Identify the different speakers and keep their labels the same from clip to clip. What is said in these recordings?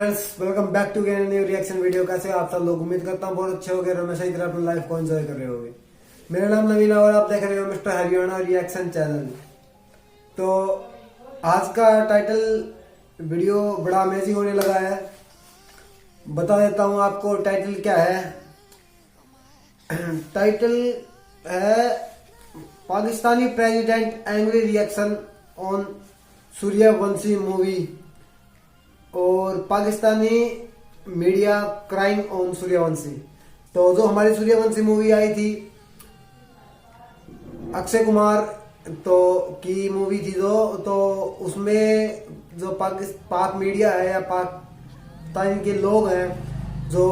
Speaker 1: Welcome back to new reaction video. कैसे आप सब लोग? उम्मीद करता हूँ बहुत अच्छे हो गए, हमेशा की तरह अपनी लाइफ को एंजॉय कर रहे होगे। मेरा नाम नवीन है और आप देख रहे हो मिस्टर हरियाणा रिएक्शन चैनल। तो आज का टाइटल वीडियो बड़ा अमेजिंग होने लगा है। बता देता हूँ आपको टाइटल क्या है। टाइटल है Pakistani president angry reaction on Sooryavanshi movie और Pakistani media crime on Sooryavanshi. तो जो हमारी सूर्यवंशी मूवी आई थी अक्षय कुमार की मूवी थी तो उसमें जो पाक मीडिया है या पाकिस्तान के लोग हैं जो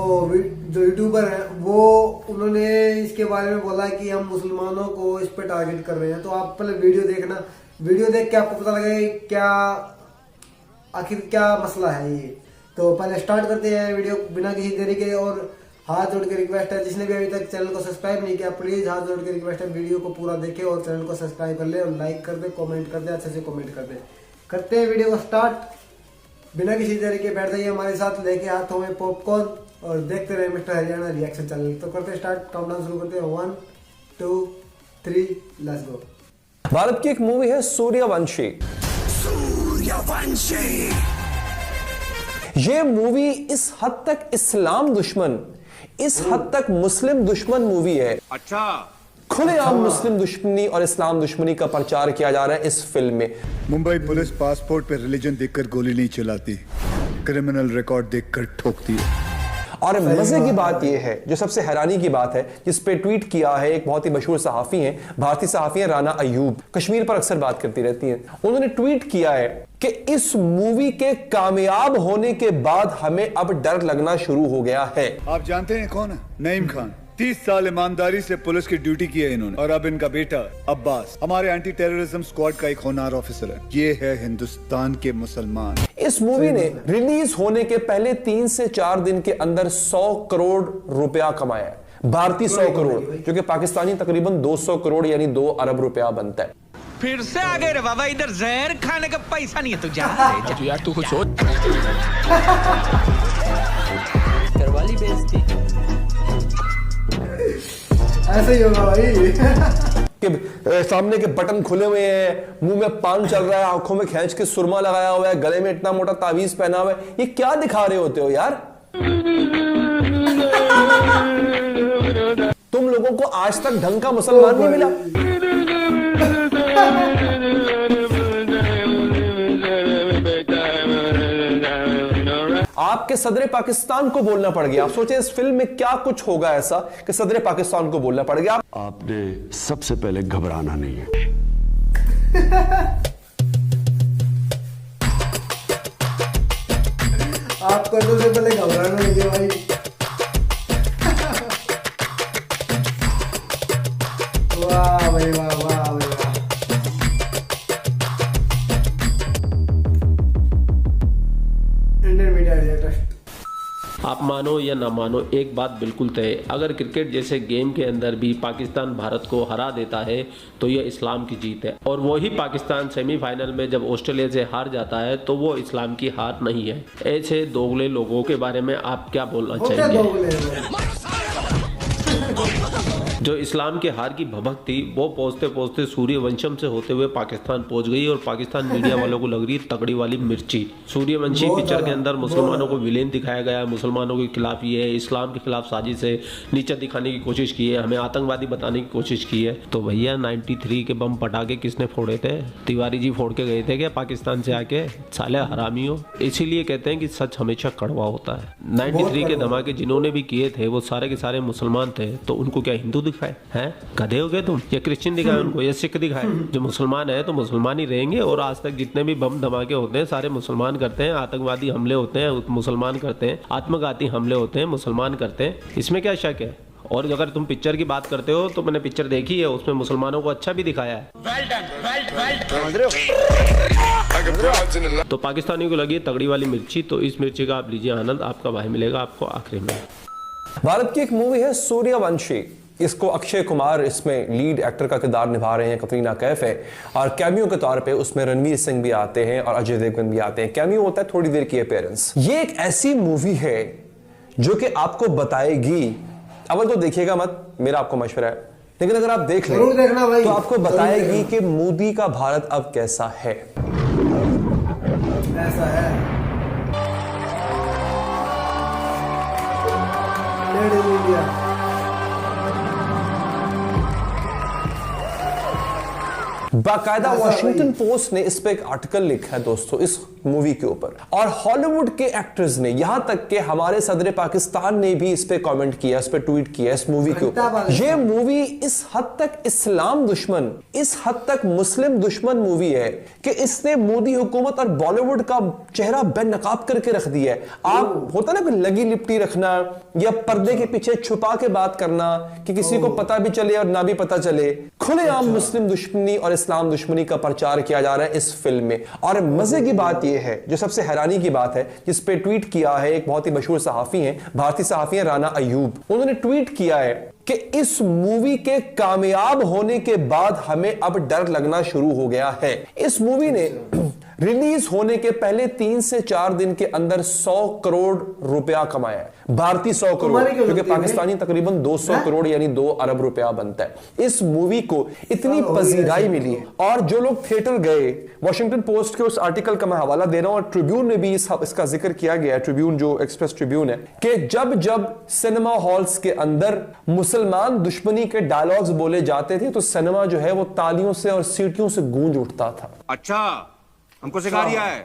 Speaker 1: यूट्यूबर हैं वो उन्होंने इसके बारे में बोला कि हम मुसलमानों को इस पे टारगेट कर रहे हैं। तो आप पहले वीडियो देखना, वीडियो देख के आपको पता लगेगा आखिर क्या मसला है ये। तो पहले स्टार्ट करते हैं वीडियो बिना किसी देरी के। और हाथ जोड़ के रिक्वेस्ट है, जिसने भी अभी तक चैनल को सब्सक्राइब नहीं किया प्लीज हाथ जोड़ के रिक्वेस्ट है वीडियो को पूरा देखे और चैनल को सब्सक्राइब कर ले और लाइक कर दे, कमेंट कर दे, अच्छे से कमेंट कर दे। करते हैं वीडियो को स्टार्ट बिना किसी देरी के। बैठ जाइए हमारे साथ लेके हाथों में पॉपकॉर्न और देखते रहे मिस्टर हरियाणा रिएक्शन चैनल। तो करते स्टार्ट, काउंटडाउन शुरू करते हैं। 1 2 3 लेट्स गो।
Speaker 2: भारत की एक मूवी है सूर्यवंशी। ये मूवी इस हद तक इस्लाम दुश्मन, इस हद तक मुस्लिम दुश्मन मूवी है।
Speaker 3: अच्छा,
Speaker 2: खुलेआम मुस्लिम दुश्मनी और इस्लाम दुश्मनी का प्रचार किया जा रहा है इस फिल्म में।
Speaker 4: मुंबई पुलिस पासपोर्ट पे रिलीजन देखकर गोली नहीं चलाती, क्रिमिनल रिकॉर्ड देखकर ठोकती है।
Speaker 2: और मजे की बात यह है, जो सबसे हैरानी की बात है, जिस पे ट्वीट किया है एक बहुत ही मशहूर सहाफी हैं, भारतीय सहाफी हैं राना अयूब, कश्मीर पर अक्सर बात करती रहती हैं। उन्होंने ट्वीट किया है कि इस मूवी के कामयाब होने के बाद हमें अब डर लगना शुरू हो गया है।
Speaker 4: आप जानते हैं कौन है? नईम खान। 30 साल ईमानदारी से पुलिस की ड्यूटी की है इन्होंने, और अब इनका बेटा अब्बास हमारे एंटी टेररिज्म स्क्वाड का एक होनहार ऑफिसर है। ये है हिंदुस्तान के मुसलमान।
Speaker 2: इस मूवी ने रिलीज होने के पहले 3 से 4 दिन के अंदर 100 करोड़ रुपया कमाया है, भारतीय 100 करोड़, जो कि पाकिस्तानी तकरीबन 200 करोड़ यानी 2 अरब रुपया बनता है।
Speaker 3: फिर से आ गए रे बाबा, इधर जहर खाने का पैसा नहीं है। तू जा तू यार, तू कुछ सोच। करवाली बेइज्जती
Speaker 1: ऐसे ही होगा भाई
Speaker 2: कि सामने के बटन खुले हुए हैं, मुंह में पान चल रहा है, आंखों में खींच के सुरमा लगाया हुआ है, गले में इतना मोटा तावीज पहना हुआ है। ये क्या दिखा रहे होते हो यार? तुम लोगों को आज तक ढंग का मुसलमान नहीं मिला। आपके सदर पाकिस्तान को बोलना पड़ गया। आप सोचे इस फिल्म में क्या कुछ होगा ऐसा कि सदर पाकिस्तान को बोलना पड़ गया।
Speaker 5: आपने सबसे पहले घबराना नहीं है।
Speaker 1: आपको सबसे पहले घबराना नहीं है भाई। वाह भाई वाह, वाह भाई वाह। Indian media latest.
Speaker 6: आप मानो या ना मानो, एक बात बिल्कुल तय, अगर क्रिकेट जैसे गेम के अंदर भी पाकिस्तान भारत को हरा देता है तो यह इस्लाम की जीत है। और वही पाकिस्तान सेमीफाइनल में जब ऑस्ट्रेलिया से हार जाता है तो वो इस्लाम की हार नहीं है। ऐसे दोगले लोगों के बारे में आप क्या बोलना चाहेंगे? जो इस्लाम के हार की भभक थी वो पहुंचते पहुंचते सूर्यवंशम से होते हुए पाकिस्तान पहुंच गई और पाकिस्तान मीडिया वालों को लग रही है तगड़ी वाली मिर्ची। सूर्यवंशी पिक्चर के अंदर मुसलमानों को विलेन दिखाया गया, मुसलमानों के खिलाफ ये है, इस्लाम के खिलाफ साजिश है, नीचा दिखाने की कोशिश की है, हमें आतंकवादी बताने की कोशिश की है। तो भैया 93 के बम पटाखे किसने फोड़े थे? तिवारी जी फोड़ के गए थे क्या पाकिस्तान से आके? साले हरामी हो। इसीलिए कहते हैं कि सच हमेशा कड़वा होता है। 93 के धमाके जिन्होंने भी किए थे वो सारे के सारे मुसलमान थे, तो उनको क्या हिंदू दिखाए हैं? गधे हो गए तुम? या क्रिश्चियन दिखाए उनको, या सिख दिखाए? जो मुसलमान है तो मुसलमान ही रहेंगे। और आज तक जितने भी बम धमाके होते हैं सारे मुसलमान करते हैं, आतंकवादी हमले होते हैं मुसलमान करते हैं, आत्मघाती हमले होते हैं मुसलमान करते हैं। इसमें क्या शक है? और अगर तुम पिक्चर की बात करते हो तो मैंने पिक्चर देखी है, उसमें मुसलमानों को अच्छा भी दिखाया है। तो पाकिस्तानियों को लगी तगड़ी वाली मिर्ची, तो इस मिर्ची का आप लीजिए आनंद, आपका भाई मिलेगा आपको आखिरी में।
Speaker 2: भारत की एक मूवी है सूर्यवंशी। इसको अक्षय कुमार इसमें लीड एक्टर का किरदार निभा रहे हैं, कतरीना कैफ है, और कैमियो के तौर पे उसमें रणवीर सिंह भी आते हैं और अजय देवगन भी आते हैं। कैमियो होता है थोड़ी देर की अपीयरेंस। ये एक ऐसी मूवी है जो कि आपको बताएगी, अव्वल तो देखिएगा मत, मेरा आपको मशवरा है, लेकिन अगर आप देख
Speaker 1: जरूर देखना भाई,
Speaker 2: तो आपको बताएगी कि मोदी का भारत अब कैसा है।
Speaker 1: ऐसा है मेड इन इंडिया।
Speaker 2: बाकायदा वॉशिंगटन पोस्ट ने इस पे एक आर्टिकल लिखा है दोस्तों इस मूवी के ऊपर, और हॉलीवुड के एक्टर्स ने, यहां तक कि हमारे सदर पाकिस्तान ने भी इस पे कमेंट किया, इस पे ट्वीट किया इस मूवी के ऊपर। ये मूवी इस हद तक इस्लाम दुश्मन, इस हद तक मुस्लिम दुश्मन मूवी है कि इसने मोदी हुकूमत और बॉलीवुड का चेहरा बेनकाब करके रख दिया है। आप होता ना लगी लिपटी रखना या पर्दे के पीछे छुपा के बात करना कि किसी को पता भी चले और ना भी पता चले, खुलेआम मुस्लिम दुश्मनी और इस्लाम दुश्मनी का प्रचार किया जा रहा है इस फिल्म में। और मजे की बात यह है, जो सबसे हैरानी की बात है, जिस पे ट्वीट किया है एक बहुत ही मशहूर सहाफी हैं, भारतीय सहाफी हैं राना अयूब। उन्होंने ट्वीट किया है कि इस मूवी के कामयाब होने के बाद हमें अब डर लगना शुरू हो गया है। इस मूवी ने रिलीज होने के पहले 3 से 4 दिन के अंदर 100 करोड़ रुपया कमाया है, भारतीय 100 करोड़, क्योंकि पाकिस्तानी तकरीबन 200 करोड़ यानी 2 अरब रुपया बनता है। इस मूवी को इतनी पजीराई मिली है, और जो लोग थिएटर गए, वॉशिंगटन पोस्ट के उस आर्टिकल का मैं हवाला दे रहा हूं, और ट्रिब्यून में भी इसका जिक्र किया गया है, ट्रिब्यून जो एक्सप्रेस ट्रिब्यून है, कि जब जब सिनेमा हॉल्स के अंदर मुसलमान दुश्मनी के डायलॉग्स बोले जाते थे तो सिनेमा जो है वो तालियों से और सीटियों से गूंज उठता था।
Speaker 3: अच्छा, हमको सिखा दिया है।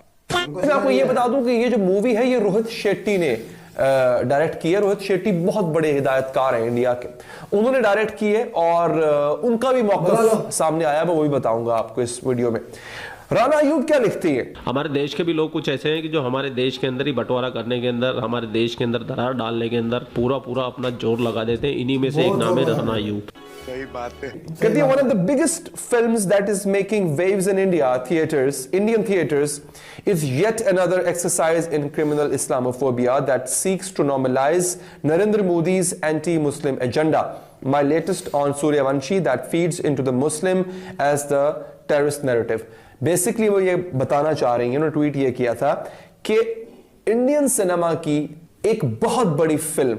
Speaker 2: मैं आपको ये बता दूं कि ये जो मूवी है ये रोहित शेट्टी ने डायरेक्ट की है। रोहित शेट्टी बहुत बड़े हिदायतकार हैं इंडिया के, उन्होंने डायरेक्ट की है और उनका भी मौक़िफ़ सामने आया, मैं वो भी बताऊंगा आपको इस वीडियो में। राना अयूब क्या लिखती है?
Speaker 6: हमारे देश के भी लोग कुछ ऐसे हैं कि जो हमारे देश के अंदर ही बंटवारा करने के अंदर, हमारे देश के अंदर दरार डालने के अंदर पूरा अपना जोर लगा देते हैं। इन्हीं में से एक नाम है राना अयूब।
Speaker 4: सही बात है।
Speaker 2: कहती है, one of the biggest films that is making waves in Indian theaters is yet another exercise in criminal Islamophobia that seeks to normalize Narendra Modi's anti-Muslim agenda. My latest on Suryavanshi that feeds into the Muslim as the terrorist narrative. Basically वो ये बताना चाह रही है, उन्होंने tweet ये किया था कि इंडियन सिनेमा की एक बहुत बड़ी फिल्म,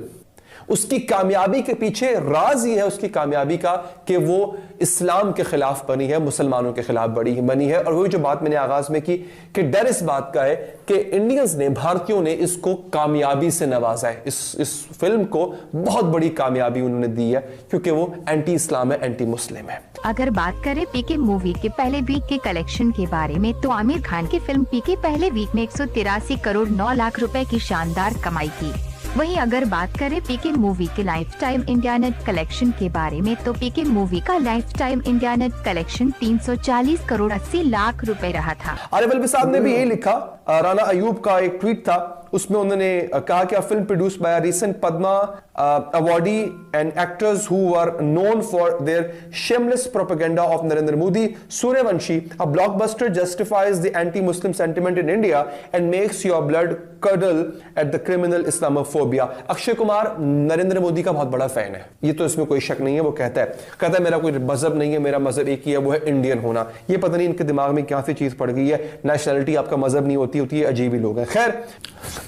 Speaker 2: उसकी कामयाबी के पीछे राज ये है उसकी कामयाबी का कि वो इस्लाम के खिलाफ बनी है, मुसलमानों के खिलाफ बनी है। और वही जो बात मैंने आगाज में की कि डर इस बात का है कि इंडियंस ने, भारतीयों ने इसको कामयाबी से नवाजा है। इस फिल्म को बहुत बड़ी कामयाबी उन्होंने दी है क्योंकि वो एंटी इस्लाम है, एंटी मुस्लिम है।
Speaker 7: अगर बात करें पीके मूवी के पहले वीक के कलेक्शन के बारे में, तो आमिर खान की फिल्म पीके पहले वीक में 183 करोड़ 9 लाख रुपए की शानदार कमाई की। वहीं अगर बात करें पीके मूवी के life time India net collection के बारे में, तो पीके मूवी का life time India net collection 340 crore 80 lakh रुपए रहा था।
Speaker 2: आरिफ अलवी साहब ने भी यही लिखा, राना अयूब का एक ट्वीट था, उसमें उन्होंने कहा कि film produced by recent Padma awardee and actors who were known for their shameless propaganda of Narendra Modi, Suryavanshi, a blockbuster justifies the anti Muslim sentiment in India and makes your blood curdle at the criminal Islamophobia. Akshay Kumar Narendra Modi का बहुत बड़ा fan है, ये तो इसमें कोई शक नहीं है। वो कहता है मेरा कोई मजहब नहीं है, मेरा मजहब एक ही है, वो है इंडियन होना। ये पता नहीं इनके दिमाग में क्या सी चीज पड़ गई है, नेशनलिटी आपका मजहब नहीं होती है, अजीब ही लोग हैं। खैर,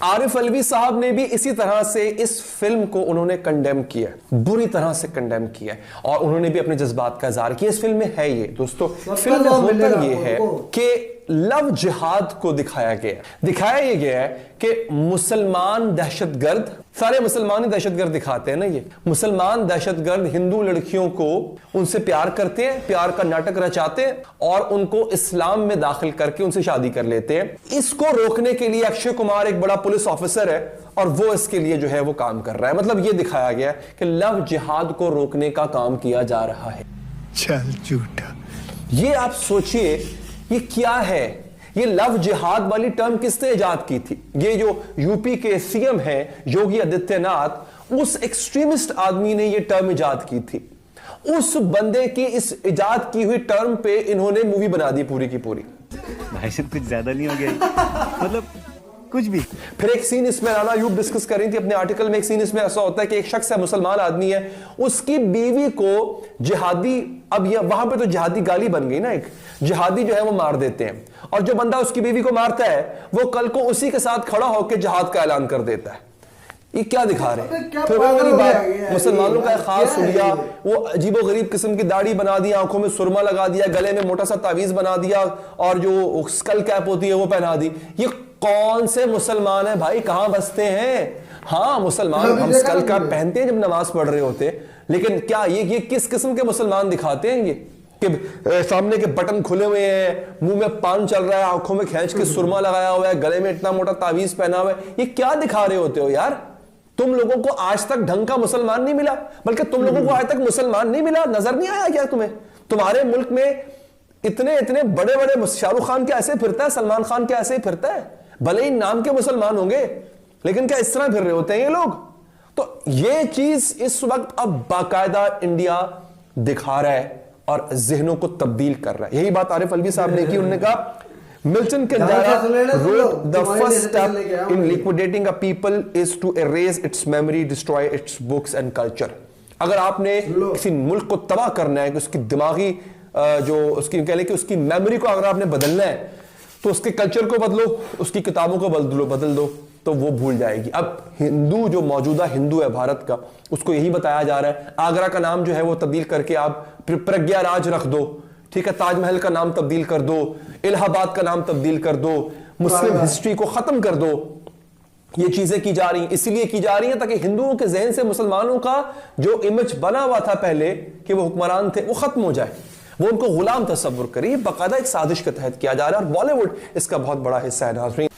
Speaker 2: आरिफ अलवी साहब ने भी इसी तरह से इस फिल्म को उन्होंने कंडेम किया, बुरी तरह से कंडेम किया, और उन्होंने भी अपने जज्बात का इजहार किया। इस फिल्म में है ये दोस्तों, फिल्म में होता ये है कि लव जिहाद को दिखाया ये गया है कि मुसलमान दहशतगर्द, सारे मुसलमान ही दहशतगर्द दिखाते हैं ना, ये मुसलमान दहशतगर्द हिंदू लड़कियों को उनसे प्यार करते हैं, प्यार का नाटक रचाते हैं और उनको इस्लाम में दाखिल करके उनसे शादी कर लेते हैं। इसको रोकने के लिए अक्षय कुमार एक बड़ा पुलिस ऑफिसर है और वो इसके लिए जो है वो काम कर रहा है। मतलब ये दिखाया गया कि लव जिहाद को रोकने का काम किया जा रहा है।
Speaker 4: चल झूठा।
Speaker 2: ये आप सोचिए, ये क्या है? ये लव जिहाद वाली टर्म किसने इजाद की थी? ये जो यूपी के सीएम हैं योगी आदित्यनाथ, उस एक्सट्रीमिस्ट आदमी ने ये टर्म इजाद की थी। उस बंदे की इस इजाद की हुई टर्म पे इन्होंने मूवी बना दी पूरी की पूरी।
Speaker 8: भाई साहब कुछ ज्यादा नहीं हो गया? मतलब
Speaker 4: कुछ भी।
Speaker 2: फिर एक सीन इसमें राना अयूब डिस्कस कर रही थी अपने आर्टिकल में, एक सीन इसमें ऐसा होता है कि एक शख्स है, मुसलमान आदमी है, उसकी बीवी को जिहादी, अब ये वहां पे तो जिहादी गाली बन गई ना, एक जिहादी जो है वो मार देते हैं, और जो बंदा उसकी बीवी को मारता है वो कल को उसी के साथ खड़ा होकर जिहाद का ऐलान कर देता है। ये क्या दिखा रहे हैं? फिर वही बात, मुसलमानों का खास हुलिया, वो अजीबो गरीब किस्म की दाढ़ी बना दी, आंखों में सुरमा लगा दिया, गले में मोटा सा तावीज बना दिया, और जो स्कल कैप होती है वो पहना दी। ये कौन से मुसलमान है भाई, कहां बसते हैं? हाँ मुसलमान हम स्कल कैप पहनते हैं जब नमाज पढ़ रहे होते हैं, लेकिन क्या ये किस किस्म के मुसलमान दिखाते हैं? ये कि सामने के बटन खुले हुए हैं, मुंह में पान चल रहा है, आंखों में खींच के सुरमा लगाया हुआ है, गले में इतना मोटा तावीज पहना हुआ है, ये क्या दिखा रहे होते हो यार? तुम लोगों को आज तक ढंग का मुसलमान नहीं मिला, बल्कि तुम लोगों को आज तक मुसलमान नहीं मिला, नजर नहीं आया क्या तुम्हें? तुम्हारे मुल्क में इतने इतने बड़े बड़े, शाहरुख खान क्या ऐसे फिरता है, सलमान खान क्या ऐसे ही फिरता है? भले ही नाम के मुसलमान होंगे, लेकिन क्या इस तरह फिर रहे होते हैं ये लोग? तो ये चीज इस वक्त अब बाकायदा इंडिया दिखा रहा है और जहनों को तब्दील कर रहा है। यही बात आरिफ अलवी साहब ने की। उन्होंने कहा Milton Kundera wrote the first step in liquidating a people is to erase its memory, destroy its books and culture. अगर आपने किसी मुल्क को तबाह करना है कि उसकी दिमागी जो उसकी कह ले कि उसकी मेमोरी को अगर आपने बदलना है, तो उसके कल्चर को बदलो, उसकी किताबों को बदल दो, तो वो भूल जाएगी। अब हिंदू जो मौजूदा हिंदू है भारत का, उसको यही बताया जा रहा है, आगरा का नाम जो है वो तब्दील करके आप प्रज्ञाराज रख दो, ठीक है, ताजमहल का नाम तब्दील कर दो, इलाहाबाद का नाम तब्दील कर दो, मुस्लिम हिस्ट्री को खत्म कर दो। ये चीजें की जा रही हैं, इसलिए की जा रही हैं ताकि हिंदुओं के जहन से मुसलमानों का जो इमेज बना हुआ था पहले कि वो हुक्मरान थे, वो खत्म हो जाए, वो उनको गुलाम तस्वुर करे। ये बाकायदा एक साजिश के तहत किया जा रहा है और बॉलीवुड इसका बहुत बड़ा हिस्सा है। नाज़रीन,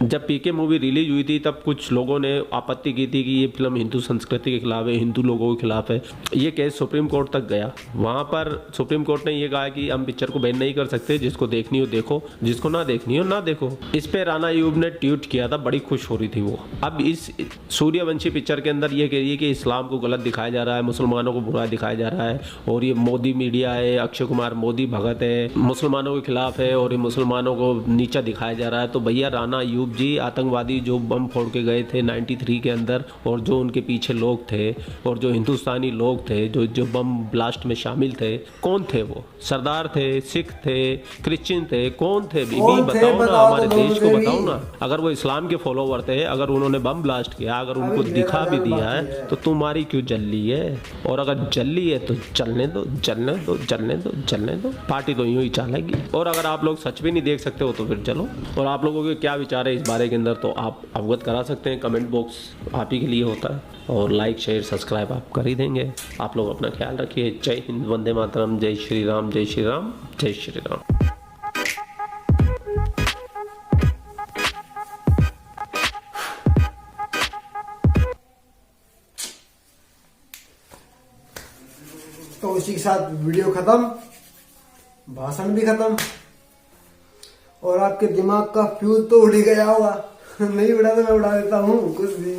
Speaker 6: जब पीके मूवी रिलीज हुई थी तब कुछ लोगों ने आपत्ति की थी कि ये फिल्म हिंदू संस्कृति के खिलाफ है, हिंदू लोगों के खिलाफ है। ये केस सुप्रीम कोर्ट तक गया। वहां पर सुप्रीम कोर्ट ने ये कहा कि हम पिक्चर को बैन नहीं कर सकते, जिसको देखनी हो देखो, जिसको ना देखनी हो ना देखो। इस पे राना अयूब ने ट्वीट किया था, बड़ी खुश हो रही थी वो। अब इस सूर्यवंशी पिक्चर के अंदर ये कह रही है कि इस्लाम को गलत दिखाया जा रहा है, मुसलमानों को बुरा दिखाया जा रहा है, और ये मोदी मीडिया है, अक्षय कुमार मोदी भगत है, मुसलमानों के खिलाफ है और ये मुसलमानों को नीचा दिखाया जा रहा है। तो भैया राना अयूब जी आतंकवादी जो बम फोड़ के गए थे 93 के अंदर, और जो उनके पीछे लोग थे और जो हिंदुस्तानी लोग थे जो बम ब्लास्ट में शामिल थे, कौन थे वो? सरदार थे, सिख थे, क्रिश्चियन थे, कौन थे? बीबी बताओ ना, हमारे देश को बताओ ना। अगर वो इस्लाम के फॉलोवर थे, अगर उन्होंने बम ब्लास्ट किया, अगर उनको दिखा भी दिया है, तो तुम्हारी क्यों जल्ली है? और अगर जल्ली है तो चलने दो, जलने दो, जलने दो, जलने दो। पार्टी तो यूं ही चलेगी। और अगर आप लोग सच भी नहीं देख सकते हो तो फिर चलो। और आप लोगों के क्या विचार है इस बारे के अंदर, तो आप अवगत करा सकते हैं, कमेंट बॉक्स आप ही के लिए होता है। और लाइक शेयर सब्सक्राइब आप कर ही देंगे। आप लोग अपना ख्याल रखिए। जय हिंद, वंदे मातरम, जय श्री राम, जय श्री राम, जय श्री राम।
Speaker 1: तो उसी के साथ वीडियो खत्म, भाषण भी खत्म, और आपके दिमाग का फ्यूज तो उड़ ही गया होगा। नहीं उड़ा तो मैं उड़ा देता हूँ कुछ भी।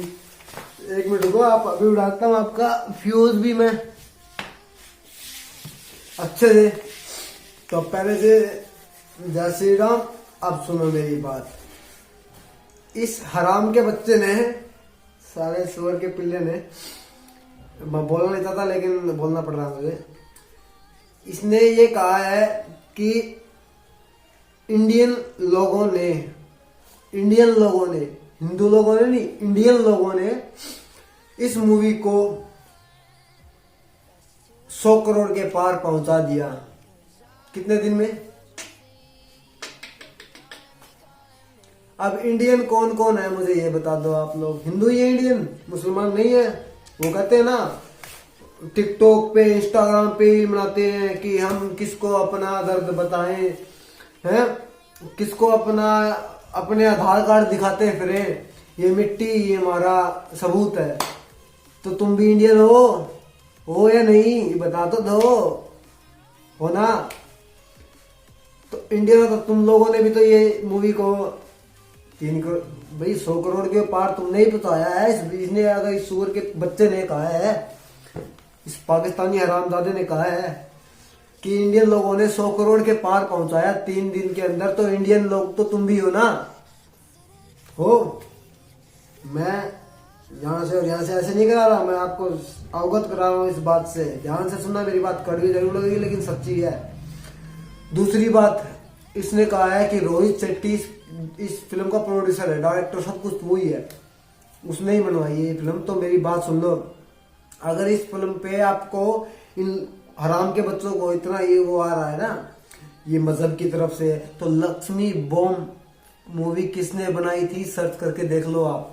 Speaker 1: एक मिनट रुको, आप अभी उड़ाता हूँ आपका फ्यूज भी मैं अच्छे से। तो पहले से जय श्री राम। अब सुनो मेरी बात। इस हराम के बच्चे ने, सारे सुअर के पिल्ले ने, मैं बोलना नहीं चाहता लेकिन बोलना पड़ रहा मुझे, इसने ये कहा है कि इंडियन लोगों ने, हिंदू लोगों ने नहीं, इंडियन लोगों ने इस मूवी को 100 करोड़ के पार पहुंचा दिया। कितने दिन में? अब इंडियन कौन कौन है मुझे ये बता दो आप लोग। हिंदू ही है इंडियन, मुसलमान नहीं है। वो कहते हैं ना टिकटॉक पे, इंस्टाग्राम पे बनाते हैं कि हम किसको अपना दर्द बताएं, हैं, किसको अपने आधार कार्ड दिखाते फिरे, ये मिट्टी ये हमारा सबूत है। तो तुम भी इंडियन हो या नहीं, बता तो दो, हो ना? तो इंडियन हो तो तुम लोगों ने भी तो ये मूवी को 3 करोड़, भाई 100 करोड़ के पार तुमने ही बताया है। इसने, अगर इस सूअर के बच्चे ने कहा है, इस पाकिस्तानी हरामजादे ने कहा है कि इंडियन लोगों ने 100 करोड़ के पार पहुंचाया 3 दिन के अंदर, तो इंडियन लोग तो तुम भी हो ना। हो, मैं यहाँ से और यहाँ से ऐसे नहीं करा रहा, मैं आपको अवगत करा रहा हूँ इस बात से। ध्यान से सुनना, मेरी बात कड़वी जरूर लगेगी लेकिन सच्ची है। दूसरी बात, इसने कहा है कि रोहित शेट्टी इस फिल्म का प्रोड्यूसर है, डायरेक्टर सब कुछ वही है, उसने ही बनवाई है ये फिल्म। तो मेरी बात सुन लो, अगर इस फिल्म पे आपको इन हराम के बच्चों को इतना ये वो आ रहा है ना, ये मजहब की तरफ से, तो लक्ष्मी बॉम्ब मूवी किसने बनाई थी सर्च करके देख लो आप,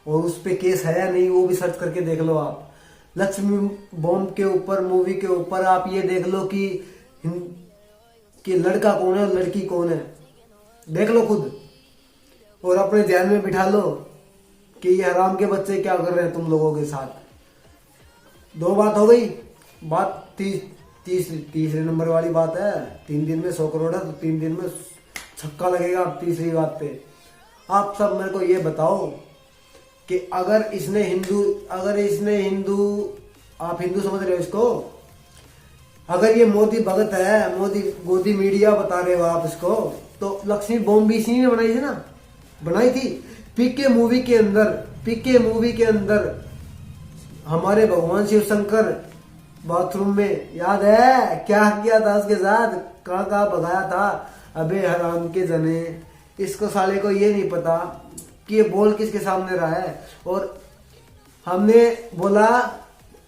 Speaker 1: और उस पे केस है या नहीं वो भी सर्च करके देख लो आप। लक्ष्मी बॉम्ब के ऊपर, मूवी के ऊपर आप ये देख लो कि लड़का कौन है और लड़की कौन है, देख लो खुद, और अपने ध्यान में बिठा लो कि ये हराम के बच्चे क्या कर रहे हैं तुम लोगों के साथ। 2 बात हो गई। बात तीसरे नंबर वाली बात है, 3 दिन में 100 करोड़ है तो 3 दिन में छक्का लगेगा। तीसरी बात पे आप सब मेरे को ये बताओ कि अगर इसने हिंदू, आप हिंदू समझ रहे हो इसको, अगर ये मोदी भगत है, मोदी मीडिया बता रहे हो आप इसको, तो लक्ष्मी बॉम्ब भी इसी ने बनाई थी ना, बनाई थी। पीके मूवी के अंदर हमारे भगवान शिव शंकर बाथरूम में, याद है क्या किया था उसके साथ, कहाँ भगाया था। अबे हराम के जने, इसको साले को ये नहीं पता कि ये बोल किसके सामने रहा है। और हमने बोला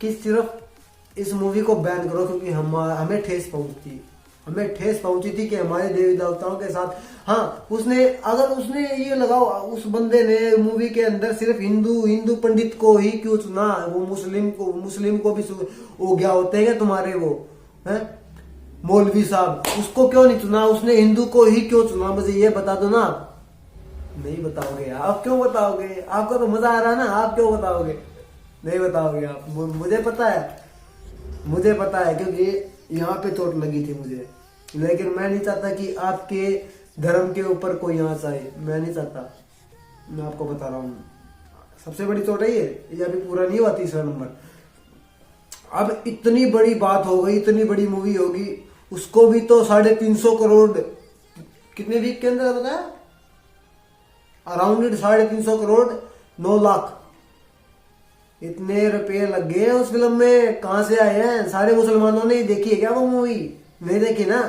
Speaker 1: कि सिर्फ इस मूवी को बैन करो क्योंकि हमें ठेस पहुंची थी कि हमारे देवी देवताओं के साथ, हाँ उसने ये लगाओ, उस बंदे ने मूवी के अंदर सिर्फ हिंदू पंडित को ही क्यों चुना, वो मुस्लिम को भी हो गया होते हैं तुम्हारे वो हैं मौलवी साहब, उसको क्यों नहीं चुना, उसने हिंदू को ही क्यों चुना, मुझे ये बता दो ना। नहीं बताओगे आप, क्यों बताओगे, आपको तो मजा आ रहा है ना, आप क्यों बताओगे, नहीं बताओगे आप। मुझे पता है क्योंकि यहाँ पे चोट लगी थी मुझे, लेकिन मैं नहीं चाहता कि आपके धर्म के ऊपर कोई आंच आए, मैं नहीं चाहता, मैं आपको बता रहा हूँ। सबसे बड़ी चोट है ये अभी पूरा नहीं हुआ 3रा नंबर। अब इतनी बड़ी बात हो गई, इतनी बड़ी मूवी होगी, उसको भी तो 350 करोड़ कितने वीक के अंदर बताया, अराउंड 350 करोड़ 9 लाख इतने रुपए लग गए उस फिल्म में। कहां से आए हैं, सारे मुसलमानों ने देखी है क्या वो मूवी, नहीं देखी ना।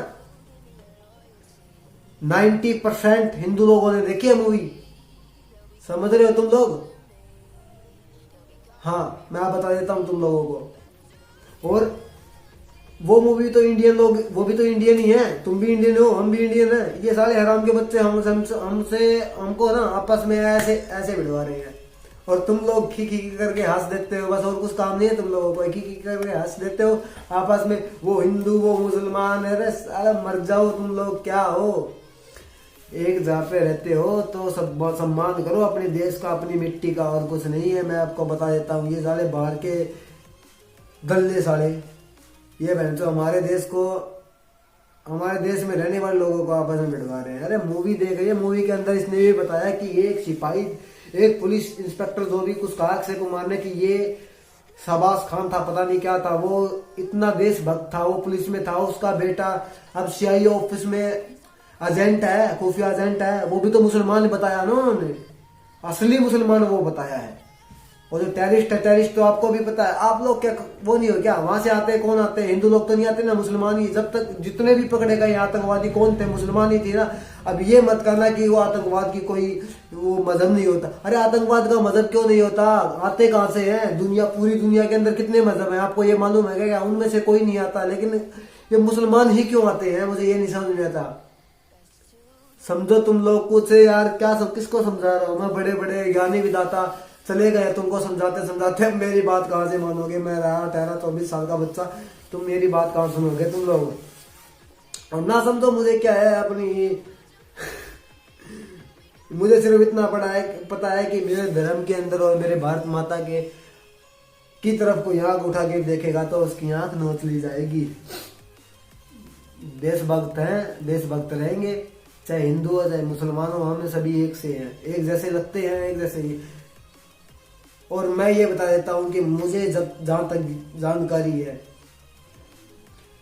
Speaker 1: 90% हिंदू लोगों ने देखी है मूवी, समझ रहे हो तुम लोग। हाँ मैं बता देता हूं तुम लोगों को। और वो मूवी तो इंडियन लोग, वो भी तो इंडियन ही है, तुम भी इंडियन हो, हम भी इंडियन है। ये साले हराम के बच्चे हमको ना आपस में ऐसे भिड़वा रहे हैं, और तुम लोग खी करके हंस देते हो, बस और कुछ काम नहीं है तुम लोगों को, खी करके हंस देते हो आपस में, वो हिंदू वो मुसलमान। अरे साला मर जाओ तुम लोग, क्या हो, एक जगह पे रहते हो तो सब सम्मान करो अपने देश का, अपनी मिट्टी का, और कुछ नहीं है। मैं आपको बता देता हूँ, ये साले बाहर के दल्ले साले, ये बहन तो हमारे देश में रहने वाले लोगों को आपस में भिड़वा रहे हैं। अरे मूवी देख रही है, मूवी के अंदर इसने भी बताया कि एक सिपाही, एक पुलिस इंस्पेक्टर जो भी कुछ कहा अक्षय कुमार ने कि ये शहबाज खान था, पता नहीं क्या था, वो इतना देशभक्त था, वो पुलिस में था, उसका बेटा अब CIA ऑफिस में एजेंट है, खुफिया एजेंट है, वो भी तो मुसलमान बताया ना उन्होंने, असली मुसलमान वो बताया है। और जो टेररिस्ट तो आपको भी पता है। आप लोग क्या वो नहीं हो क्या, वहां से आते हैं, कौन आते हैं, हिंदू लोग तो नहीं आते ना, मुसलमान ही। जब तक जितने भी पकड़े गए आतंकवादी कौन थे, मुसलमान ही थे ना। अब ये मत करना कि वो आतंकवाद की कोई वो मजहब नहीं होता। अरे आतंकवाद का मजहब क्यों नहीं होता, आते कहां से हैं, पूरी दुनिया के अंदर कितने मजहब है, आपको ये मालूम है क्या, उनमें से कोई नहीं आता, लेकिन ये मुसलमान ही क्यों आते हैं, मुझे ये नहीं समझ में आता। समझो तुम लोग कुछ यार, क्या किसको समझा रहा हूँ मैं, बड़े बड़े ज्ञानी विदाता चले गए तुमको समझाते, मेरी बात कहाँ से मानोगे, मैं रहा 18-24 साल का बच्चा, तुम मेरी बात कहाँ सुनोगे तुम लोग। और ना समझो मुझे क्या है अपनी मुझे सिर्फ इतना पता है कि मेरे धर्म के अंदर और मेरे भारत माता के की तरफ कोई आंख उठा के देखेगा तो उसकी आंख नोच ली जाएगी। देशभक्त हैं, देशभक्त रहेंगे, चाहे हिंदू हो चाहे मुसलमान हो, हमें सभी एक से हैं, एक जैसे लगते हैं, एक जैसे ही। और मैं ये बता देता हूं कि मुझे जहां तक जानकारी है,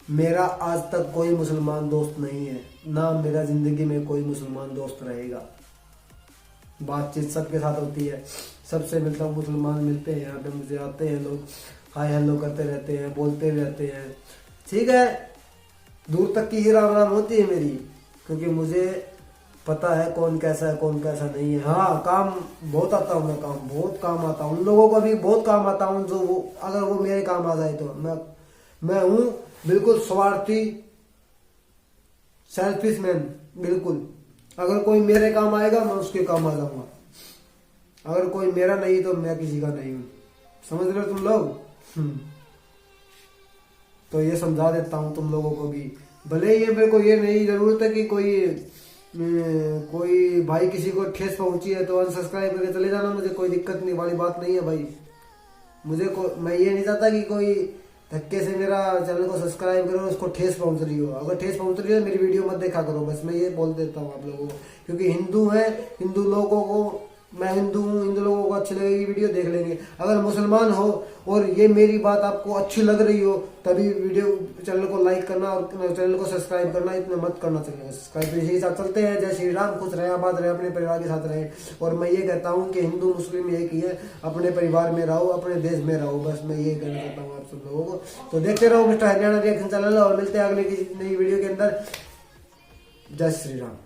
Speaker 1: मेरा आज तक कोई मुसलमान दोस्त नहीं है, ना मेरा जिंदगी में कोई मुसलमान दोस्त रहेगा। बातचीत सबके साथ होती है, सबसे मिलता हूँ। मुसलमान मिलते हैं यहाँ पे, मुझे आते हैं लोग, हाय हेलो करते रहते हैं, बोलते रहते हैं। ठीक है, दूर तक की ही राम राम होती है मेरी, क्योंकि मुझे पता है कौन कैसा है कौन कैसा नहीं है। हाँ, काम बहुत आता हूँ मैं, काम बहुत काम आता हूँ। उन लोगों को भी बहुत काम आता हूँ जो वो अगर वो मेरे काम आ जाए तो मैं हूँ बिल्कुल स्वार्थी, सेल्फिश मैन बिल्कुल। अगर कोई मेरे काम आएगा मैं उसके काम आ जाऊंगा, अगर कोई मेरा नहीं तो मैं किसी का नहीं हूँ। समझ रहे हो तुम लोग? तो ये समझा देता हूँ तुम लोगों को भी। भले ये मेरे को ये नहीं जरूरत है कि कोई भाई किसी को ठेस पहुंची है तो अनसब्सक्राइब करके चले जाना, मुझे कोई दिक्कत नहीं वाली बात नहीं है भाई। मैं ये नहीं चाहता कि कोई धक्के से मेरा चैनल को सब्सक्राइब करो, उसको ठेस पहुंच रही हो। अगर ठेस पहुंच रही हो मेरी वीडियो मत देखा करो, बस मैं ये बोल देता हूँ आप लोगों को। क्योंकि हिंदू है, हिंदू लोगों को, मैं हिंदू हूँ, हिंदू लोगों को अच्छी लगेगी वीडियो देख लेंगे। अगर मुसलमान हो और ये मेरी बात आपको अच्छी लग रही हो तभी वीडियो चैनल को लाइक करना और चैनल को सब्सक्राइब करना, इतना मत करना चलेगा सब्सक्राइब। तो यही साथ चलते हैं। जय श्री राम, खुश रहे, आबाद रहे, अपने परिवार के साथ रहे। और मैं ये कहता हूँ कि हिंदू मुस्लिम एक ही है, अपने परिवार में रहो, अपने देश में रहो, बस मैं ये कहना चाहता हूँ आप सब लोगों को। तो देखते रहो मिस्टर हरियाणा रिएक्शन चैनल और मिलते हैं अगले की नई वीडियो के अंदर। जय श्री राम।